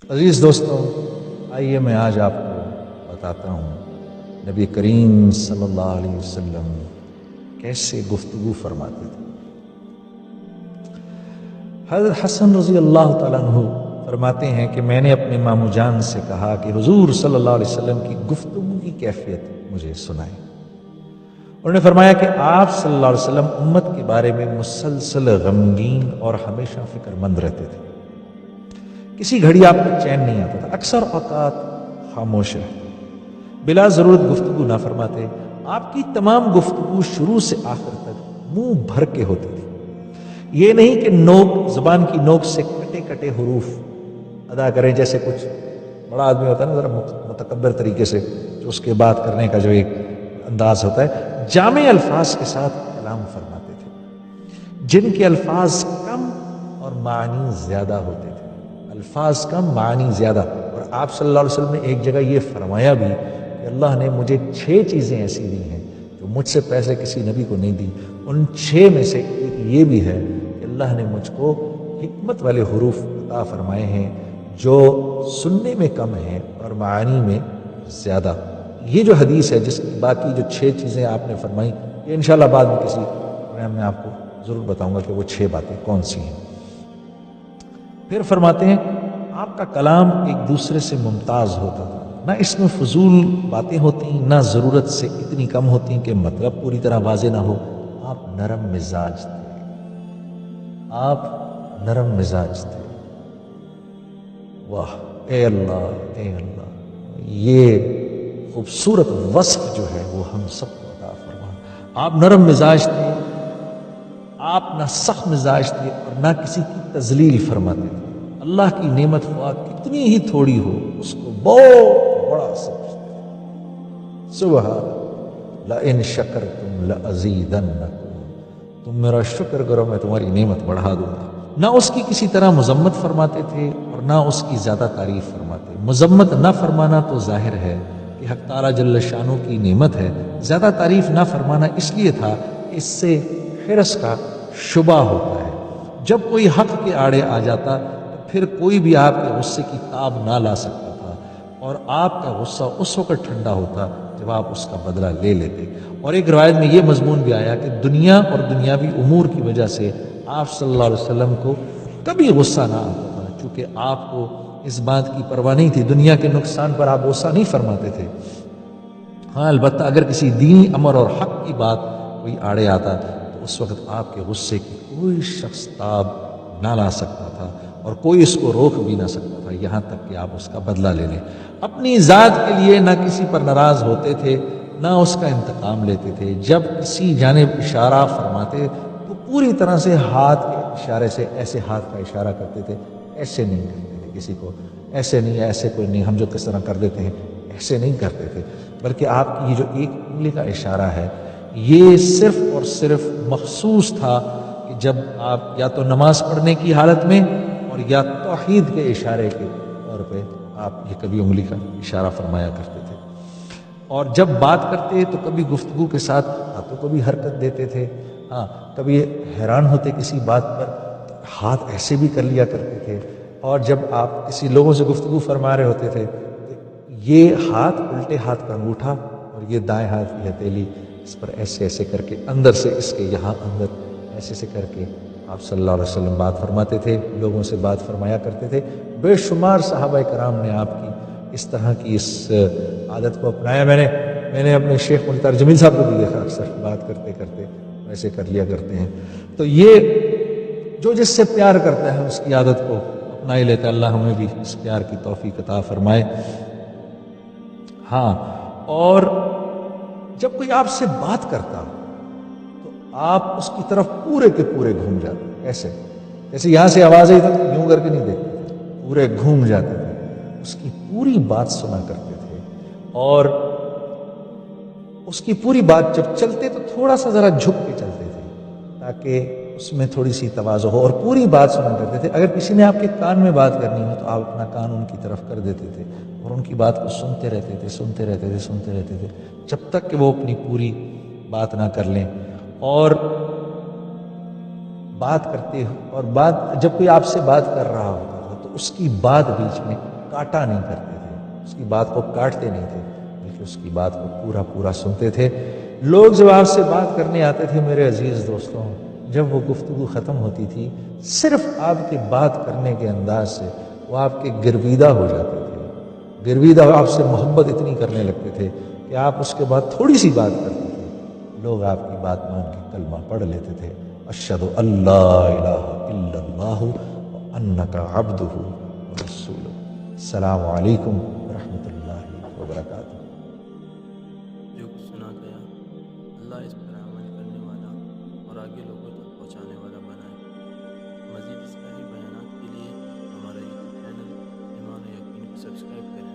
عزیز دوستوں، آئیے میں آج آپ کو بتاتا ہوں نبی کریم صلی اللہ علیہ وسلم کیسے گفتگو فرماتے تھے۔ حضرت حسن رضی اللہ تعالیٰ عنہ فرماتے ہیں کہ میں نے اپنے مامو جان سے کہا کہ حضور صلی اللہ علیہ وسلم کی گفتگو کی کیفیت مجھے سنائیں۔ انہوں نے فرمایا کہ آپ صلی اللہ علیہ وسلم امت کے بارے میں مسلسل غمگین اور ہمیشہ فکر مند رہتے تھے۔ کسی گھڑی آپ کو چین نہیں آتا تھا، اکثر اوقات خاموش رہتے، بلا ضرورت گفتگو نہ فرماتے۔ آپ کی تمام گفتگو شروع سے آخر تک منہ بھر کے ہوتی تھی۔ یہ نہیں کہ زبان کی نوک سے کٹے کٹے حروف ادا کریں، جیسے کچھ بڑا آدمی ہوتا ہے نا، ذرا متکبر طریقے سے جو اس کے بات کرنے کا جو ایک انداز ہوتا ہے، جامع الفاظ کے ساتھ کلام فرماتے تھے جن کے الفاظ کم اور معنی زیادہ ہوتے تھے۔ الفاظ کم، معنی زیادہ۔ اور آپ صلی اللہ علیہ وسلم نے ایک جگہ یہ فرمایا بھی کہ اللہ نے مجھے 6 چیزیں ایسی دی ہیں جو مجھ سے پہلے کسی نبی کو نہیں دی۔ ان 6 میں سے ایک یہ بھی ہے کہ اللہ نے مجھ کو حکمت والے حروف عطا فرمائے ہیں جو سننے میں کم ہیں اور معانی میں زیادہ۔ یہ جو حدیث ہے، جس کی باقی جو 6 چیزیں آپ نے فرمائی، یہ انشاءاللہ بعد میں کسی پروگرام میں آپ کو ضرور بتاؤں گا کہ وہ 6 باتیں کون سی ہیں۔ پھر فرماتے ہیں آپ کا کلام ایک دوسرے سے ممتاز ہوتا تھا، نہ اس میں فضول باتیں ہوتی، نہ ضرورت سے اتنی کم ہوتی کہ مطلب پوری طرح واضح نہ ہو۔ آپ نرم مزاج تھے، آپ نرم مزاج تھے۔ واہ، اے اللہ، اے اللہ، یہ خوبصورت وصف جو ہے وہ ہم سب کو عطا فرما۔ آپ نرم مزاج تھے، آپ نہ سخت مزاج تھے اور نہ کسی کی تذلیل فرماتے تھے۔ اللہ کی نعمت خواہ کتنی ہی تھوڑی ہو، اس کو بہت بڑا سمجھتے۔ سبحان لئن شکرتم لأزیدنکم، تم میرا شکر کرو میں تمہاری نعمت بڑھا دوں گا۔ نہ اس کی کسی طرح مذمت فرماتے تھے اور نہ اس کی زیادہ تعریف فرماتے۔ مذمت نہ فرمانا تو ظاہر ہے کہ حق تعالیٰ جل شانہ کی نعمت ہے، زیادہ تعریف نہ فرمانا اس لیے تھا کہ اس سے حرص کا شبہ ہوتا ہے۔ جب کوئی حق کے آڑے آ جاتا تو پھر کوئی بھی آپ کے غصے کی تاب نہ لا سکتا تھا، اور آپ کا غصہ اس وقت ٹھنڈا ہوتا جب آپ اس کا بدلہ لے لیتے۔ اور ایک روایت میں یہ مضمون بھی آیا کہ دنیا اور دنیاوی امور کی وجہ سے آپ صلی اللہ علیہ وسلم کو کبھی غصہ نہ آتا تھا، چونکہ آپ کو اس بات کی پرواہ نہیں تھی، دنیا کے نقصان پر آپ غصہ نہیں فرماتے تھے۔ ہاں، البتہ اگر کسی دینی امر اور حق کی بات کوئی آڑے آتا تو اس وقت آپ کے غصے کی کوئی شخص تاب نہ لا سکتا تھا اور کوئی اس کو روک بھی نہ سکتا تھا، یہاں تک کہ آپ اس کا بدلہ لے لیں۔ اپنی ذات کے لیے نہ کسی پر ناراض ہوتے تھے، نہ اس کا انتقام لیتے تھے۔ جب کسی جانب اشارہ فرماتے تو پوری طرح سے ہاتھ کے اشارے سے ایسے ہاتھ کا اشارہ کرتے تھے، ایسے نہیں کرتے تھے کسی کو، ایسے نہیں، ایسے کوئی نہیں، ہم جو کس طرح کر دیتے ہیں ایسے نہیں کرتے تھے، بلکہ آپ کی یہ جو ایک انگلی کا اشارہ ہے یہ صرف اور صرف مخصوص تھا کہ جب آپ یا تو نماز پڑھنے کی حالت میں اور یا توحید کے اشارے کے طور پہ آپ یہ کبھی انگلی کا اشارہ فرمایا کرتے تھے۔ اور جب بات کرتے تو کبھی گفتگو کے ساتھ ہاتھوں کو بھی حرکت دیتے تھے۔ ہاں، کبھی حیران ہوتے کسی بات پر ہاتھ ایسے بھی کر لیا کرتے تھے، اور جب آپ کسی لوگوں سے گفتگو فرما رہے ہوتے تھے یہ ہاتھ، الٹے ہاتھ کا انگوٹھا اور یہ دائیں ہاتھ کی ہتھیلی، اس پر ایسے ایسے کر کے اندر سے اس کے یہاں اندر ایسے ایسے کر کے آپ صلی اللہ علیہ وسلم بات فرماتے تھے، لوگوں سے بات فرمایا کرتے تھے۔ بے شمار صحابہ کرام نے آپ کی اس طرح کی اس عادت کو اپنایا۔ میں نے اپنے شیخ مختار جمیل صاحب کو بھی دیکھا، اکثر بات کرتے کرتے ایسے کر لیا کرتے ہیں۔ تو یہ جو جس سے پیار کرتا ہے اس کی عادت کو اپنا ہی لیتا ہے۔ اللہ ہمیں بھی اس پیار کی توفیق عطا فرمائے۔ ہاں، اور جب کوئی آپ سے بات کرتا تو آپ اس کی طرف پورے کے پورے گھوم جاتے، ایسے جیسے یہاں سے آواز آئی تو یوں کر کے نہیں دیکھتے تھے، پورے گھوم جاتے تھے، اس کی پوری بات سنا کرتے تھے۔ اور اس کی پوری بات جب چلتے تو تھوڑا سا ذرا جھک کے چلتے تھے تاکہ اس میں تھوڑی سی تواضع ہو، اور پوری بات سنا کرتے تھے۔ اگر کسی نے آپ کے کان میں بات کرنی ہو تو آپ اپنا کان ان کی طرف کر دیتے تھے اور ان کی بات کو سنتے رہتے تھے، سنتے رہتے تھے، سنتے رہتے تھے، جب تک کہ وہ اپنی پوری بات نہ کر لیں۔ اور بات کرتے اور بات جب کوئی آپ سے بات کر رہا ہوتا تھا تو اس کی بات بیچ میں کاٹا نہیں کرتے تھے، اس کی بات کو کاٹتے نہیں تھے، بلکہ اس کی بات کو پورا پورا سنتے تھے۔ لوگ جب آپ سے بات کرنے آتے تھے میرے عزیز دوستوں، جب وہ گفتگو ختم ہوتی تھی، صرف آپ کے بات کرنے کے انداز سے وہ آپ کے گرویدہ ہو جاتے تھے، گرویدہ آپ سے محبت اتنی کرنے لگتے تھے کہ آپ اس کے بعد تھوڑی سی بات کرتے تھے، لوگ آپ کی بات مان کے کلمہ پڑھ لیتے تھے، اشہد ان لا الہ الا اللہ وانک عبدہ ورسولہ۔ السلام علیکم ورحمۃ اللہ وبرکاتہ۔ جو کچھ سنا گیا اللہ اس پر عمل کرنے والا اور آگے لوگوں تک پہنچانے والا بنائے۔ مزید اصلاحی بیانات کے لیے ہمارا یوٹیوب چینل ایمان و یقین کو سبسکرائب کریں۔